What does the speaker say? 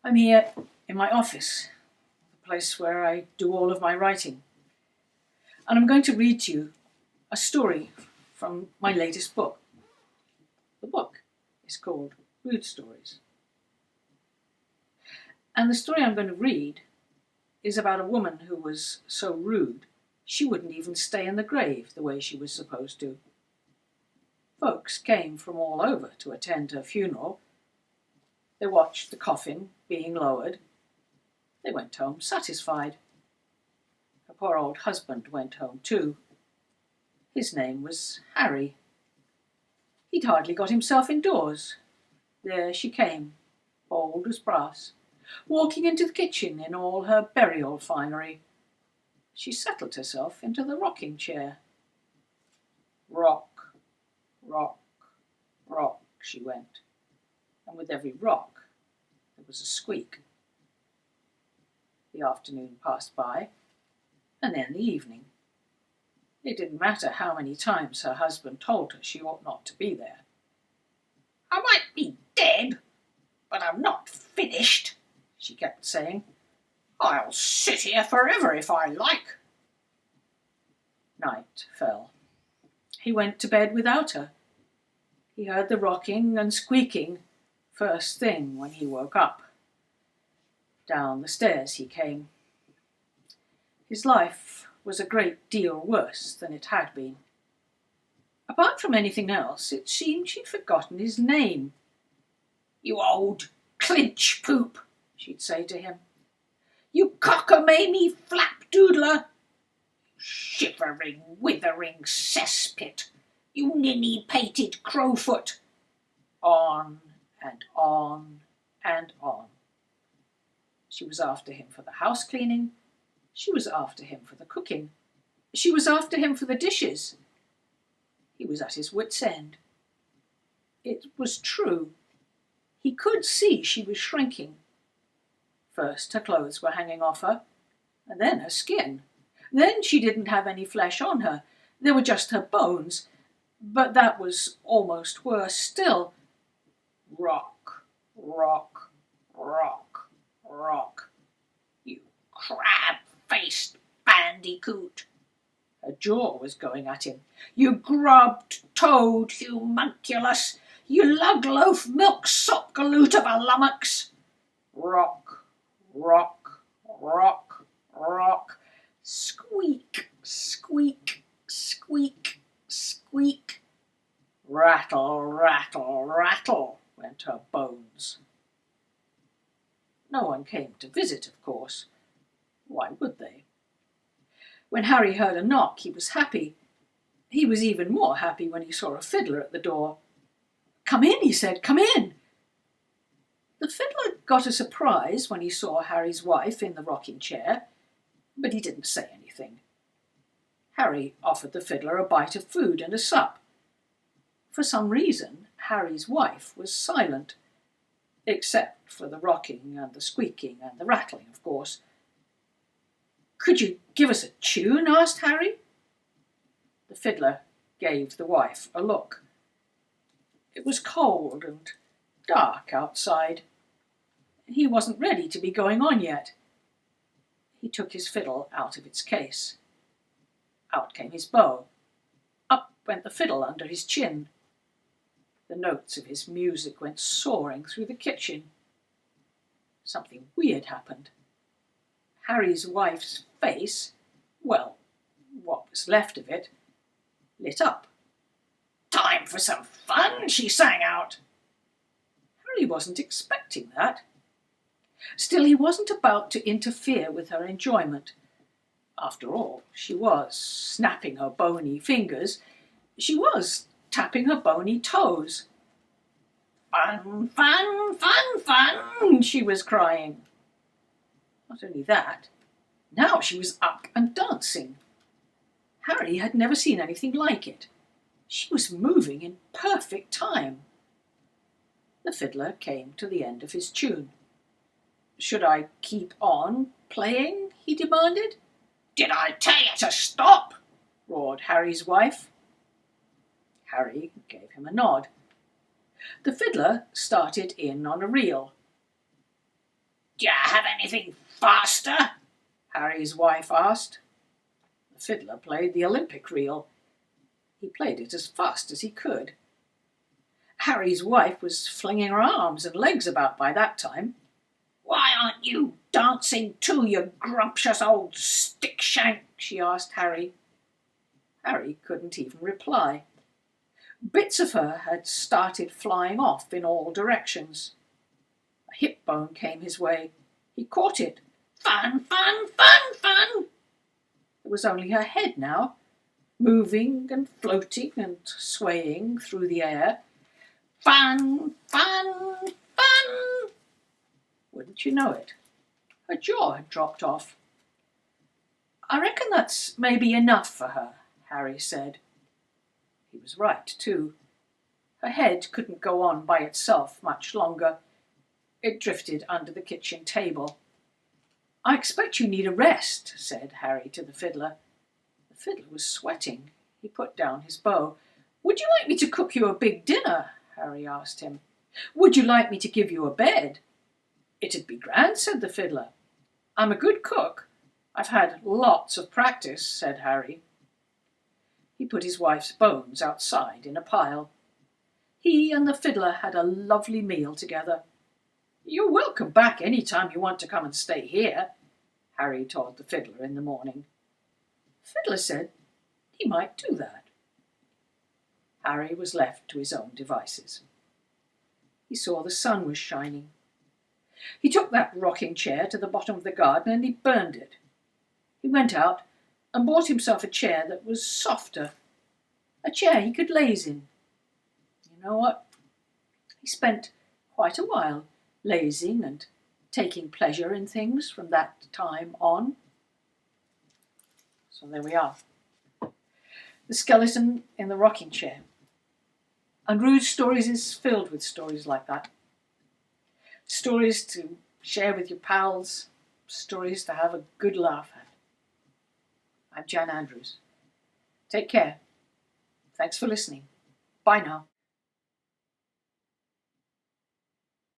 I'm here in my office, the place where I do all of my writing. And I'm going to read to you a story from my latest book. The book is called Rude Stories. And the story I'm going to read is about a woman who was so rude she wouldn't even stay in the grave the way she was supposed to. Folks came from all over to attend her funeral. They watched the coffin being lowered. They went home satisfied. Her poor old husband went home too. His name was Harry. He'd hardly got himself indoors. There she came, bold as brass, walking into the kitchen in all her burial finery. She settled herself into the rocking chair. Rock, rock, rock, she went, and with every rock there was a squeak. The afternoon passed by, and then the evening. It didn't matter how many times her husband told her she ought not to be there. "I might be dead, but I'm not finished," she kept saying. "I'll sit here forever if I like." Night fell. He went to bed without her. He heard the rocking and squeaking first thing when he woke up. Down the stairs he came. His life was a great deal worse than it had been. Apart from anything else, it seemed she'd forgotten his name. "You old Grinch Poop," she'd say to him. "You cockamamie flapdoodler. Shivering, withering cesspit. You ninny-pated crowfoot." On and on and on. She was after him for the house cleaning. She was after him for the cooking. She was after him for the dishes. He was at his wits' end. It was true. He could see she was shrinking. First her clothes were hanging off her, and then her skin. Then she didn't have any flesh on her. There were just her bones. But that was almost worse still. Rock, rock, rock, rock. You crab-faced bandicoot. Her jaw was going at him. You grubbed toad homunculus. You lug-loaf milk-sop galoot of a lummox. Rock, rock, rock, rock. Squeak, squeak, squeak, squeak. Rattle, rattle, rattle went her bones. No one came to visit, of course. Why would they? When Harry heard a knock, he was happy. He was even more happy when he saw a fiddler at the door. "Come in," he said, "come in." The fiddler got a surprise when he saw Harry's wife in the rocking chair, but he didn't say anything. Harry offered the fiddler a bite of food and a sup. For some reason, Harry's wife was silent, except for the rocking and the squeaking and the rattling, of course. "Could you give us a tune?" asked Harry. The fiddler gave the wife a look. It was cold and dark outside. He wasn't ready to be going on yet. He took his fiddle out of its case. Out came his bow. Up went the fiddle under his chin. The notes of his music went soaring through the kitchen. Something weird happened. Harry's wife's face, well, what was left of it, lit up. "Time for some fun," she sang out. Harry wasn't expecting that. Still, he wasn't about to interfere with her enjoyment. After all, she was snapping her bony fingers. She was tapping her bony toes. "Fun, fun, fun, fun," she was crying. Not only that, now she was up and dancing. Harry had never seen anything like it. She was moving in perfect time. The fiddler came to the end of his tune. "Should I keep on playing?" he demanded. "Did I tell you to stop?" roared Harry's wife. Harry gave him a nod. The fiddler started in on a reel. Do you have anything faster? Harry's wife asked. The fiddler played the Olympic reel. He played it as fast as he could. Harry's wife was flinging her arms and legs about by that time. Why aren't you dancing too, you grumptious old stick-shank? She asked Harry. Harry couldn't even reply. Bits of her had started flying off in all directions. A hip bone came his way. He caught it. Fun, fun, fun, fun! It was only her head now, moving and floating and swaying through the air. Fun, fun, fun! Wouldn't you know it? Her jaw had dropped off. I reckon that's maybe enough for her, Harry said. He was right, too. Her head couldn't go on by itself much longer. It drifted under the kitchen table. I expect you need a rest, said Harry to the fiddler. The fiddler was sweating. He put down his bow. Would you like me to cook you a big dinner? Harry asked him. Would you like me to give you a bed? It'd be grand, said the fiddler. I'm a good cook. I've had lots of practice, said Harry. He put his wife's bones outside in a pile. He and the fiddler had a lovely meal together. You're welcome back any time you want to come and stay here, Harry told the fiddler in the morning. The fiddler said he might do that. Harry was left to his own devices. He saw the sun was shining. He took that rocking chair to the bottom of the garden and he burned it. He went out and bought himself a chair that was softer, a chair he could laze in. You know what? He spent quite a while lazing and taking pleasure in things from that time on. So there we are. The skeleton in the rocking chair. And Rude Stories is filled with stories like that. Stories to share with your pals, stories to have a good laugh at. I'm Jan Andrews. Take care. Thanks for listening. Bye now.